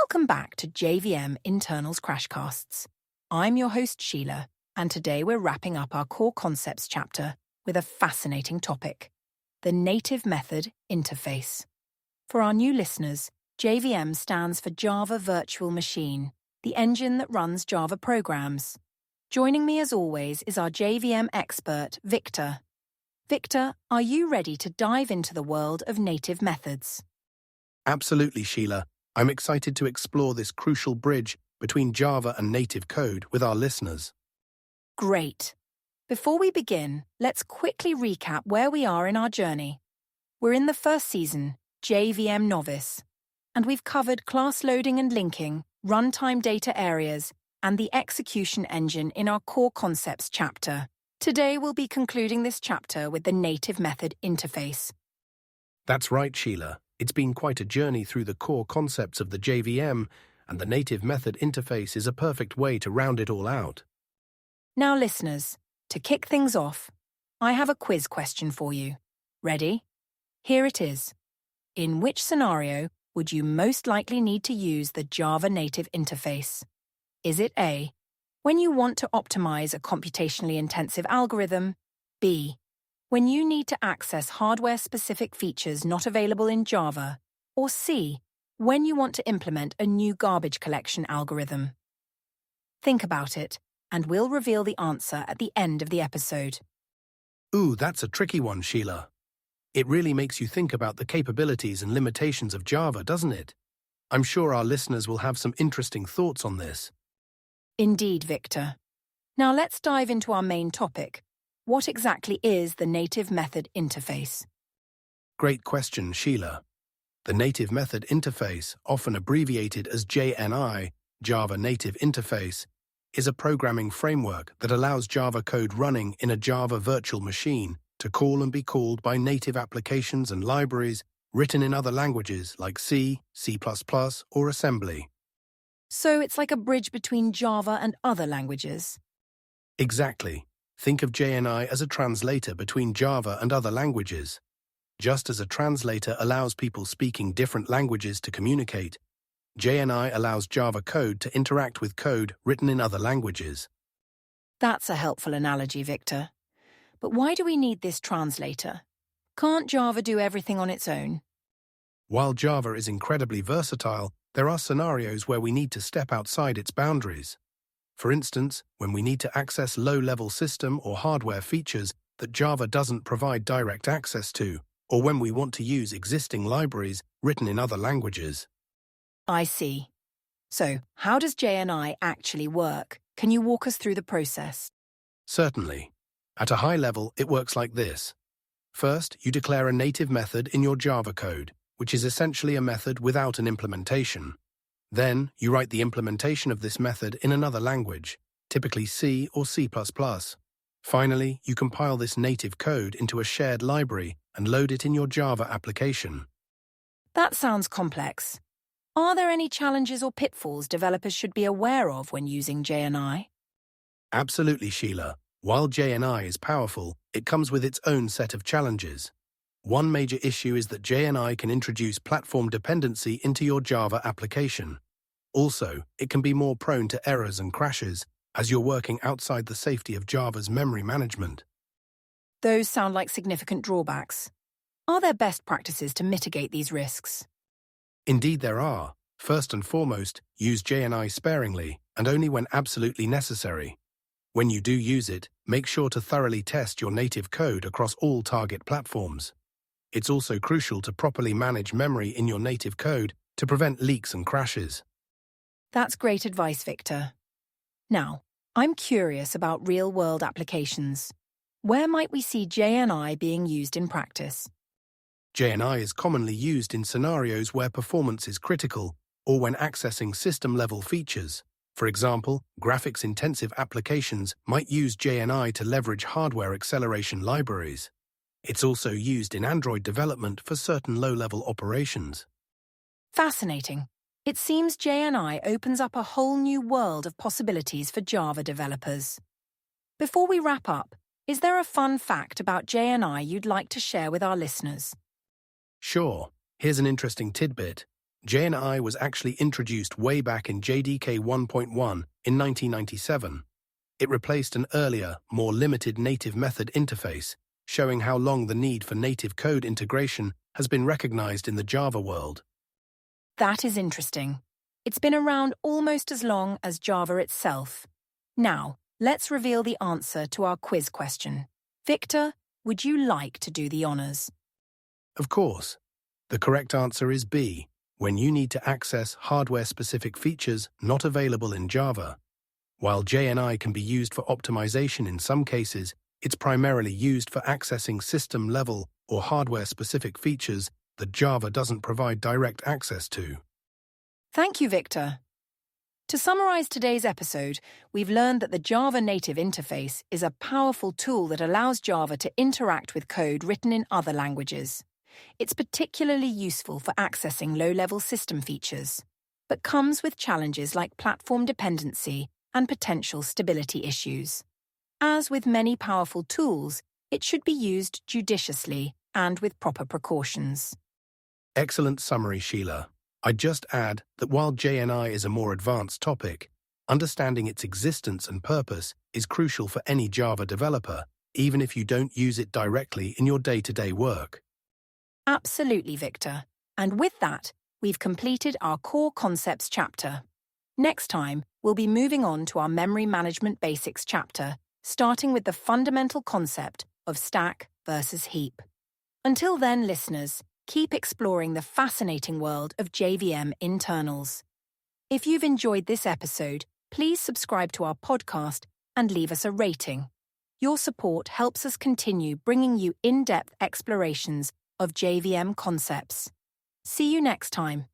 Welcome back to JVM Internals Crashcasts. I'm your host Sheila, and today we're wrapping up our core concepts chapter with a fascinating topic, the native method interface. For our new listeners, JVM stands for Java Virtual Machine, the engine that runs Java programs. Joining me as always is our JVM expert, Victor. Victor, are you ready to dive into the world of native methods? Absolutely, Sheila. I'm excited to explore this crucial bridge between Java and native code with our listeners. Great. Before we begin, let's quickly recap where we are in our journey. We're in the first season, JVM Novice, and we've covered class loading and linking, runtime data areas, and the execution engine in our core concepts chapter. Today we'll be concluding this chapter with the native method interface. That's right, Sheila. It's been quite a journey through the core concepts of the JVM, and the native method interface is a perfect way to round it all out. Now listeners, to kick things off, I have a quiz question for you. Ready? Here it is. In which scenario would you most likely need to use the Java native interface? Is it A, when you want to optimize a computationally intensive algorithm? B, when you need to access hardware-specific features not available in Java? Or C, when you want to implement a new garbage collection algorithm? Think about it, and we'll reveal the answer at the end of the episode. Ooh, that's a tricky one, Sheila. It really makes you think about the capabilities and limitations of Java, doesn't it? I'm sure our listeners will have some interesting thoughts on this. Indeed, Victor. Now let's dive into our main topic. What exactly is the native method interface? Great question, Sheila. The native method interface, often abbreviated as JNI, Java Native Interface, is a programming framework that allows Java code running in a Java virtual machine to call and be called by native applications and libraries written in other languages like C, C++, or assembly. So it's like a bridge between Java and other languages? Exactly. Think of JNI as a translator between Java and other languages. Just as a translator allows people speaking different languages to communicate, JNI allows Java code to interact with code written in other languages. That's a helpful analogy, Victor. But why do we need this translator? Can't Java do everything on its own? While Java is incredibly versatile, there are scenarios where we need to step outside its boundaries. For instance, when we need to access low-level system or hardware features that Java doesn't provide direct access to, or when we want to use existing libraries written in other languages. I see. So, how does JNI actually work? Can you walk us through the process? Certainly. At a high level, it works like this. First, you declare a native method in your Java code, which is essentially a method without an implementation. Then, you write the implementation of this method in another language, typically C or C++. Finally, you compile this native code into a shared library and load it in your Java application. That sounds complex. Are there any challenges or pitfalls developers should be aware of when using JNI? Absolutely, Sheila. While JNI is powerful, it comes with its own set of challenges. One major issue is that JNI can introduce platform dependency into your Java application. Also, it can be more prone to errors and crashes, as you're working outside the safety of Java's memory management. Those sound like significant drawbacks. Are there best practices to mitigate these risks? Indeed there are. First and foremost, use JNI sparingly, and only when absolutely necessary. When you do use it, make sure to thoroughly test your native code across all target platforms. It's also crucial to properly manage memory in your native code to prevent leaks and crashes. That's great advice, Victor. Now, I'm curious about real-world applications. Where might we see JNI being used in practice? JNI is commonly used in scenarios where performance is critical or when accessing system-level features. For example, graphics-intensive applications might use JNI to leverage hardware acceleration libraries. It's also used in Android development for certain low-level operations. Fascinating. It seems JNI opens up a whole new world of possibilities for Java developers. Before we wrap up, is there a fun fact about JNI you'd like to share with our listeners? Sure. Here's an interesting tidbit. JNI was actually introduced way back in JDK 1.1 in 1997. It replaced an earlier, more limited native method interface, showing how long the need for native code integration has been recognized in the Java world. That is interesting. It's been around almost as long as Java itself. Now, let's reveal the answer to our quiz question. Victor, would you like to do the honors? Of course. The correct answer is B, when you need to access hardware-specific features not available in Java. While JNI can be used for optimization in some cases, it's primarily used for accessing system-level or hardware-specific features that Java doesn't provide direct access to. Thank you, Victor. To summarize today's episode, we've learned that the Java native interface is a powerful tool that allows Java to interact with code written in other languages. It's particularly useful for accessing low-level system features, but comes with challenges like platform dependency and potential stability issues. As with many powerful tools, it should be used judiciously and with proper precautions. Excellent summary, Sheila. I'd just add that while JNI is a more advanced topic, understanding its existence and purpose is crucial for any Java developer, even if you don't use it directly in your day-to-day work. Absolutely, Victor. And with that, we've completed our core concepts chapter. Next time, we'll be moving on to our memory management basics chapter, starting with the fundamental concept of stack versus heap. Until then, listeners, keep exploring the fascinating world of JVM internals. If you've enjoyed this episode, please subscribe to our podcast and leave us a rating. Your support helps us continue bringing you in-depth explorations of JVM concepts. See you next time.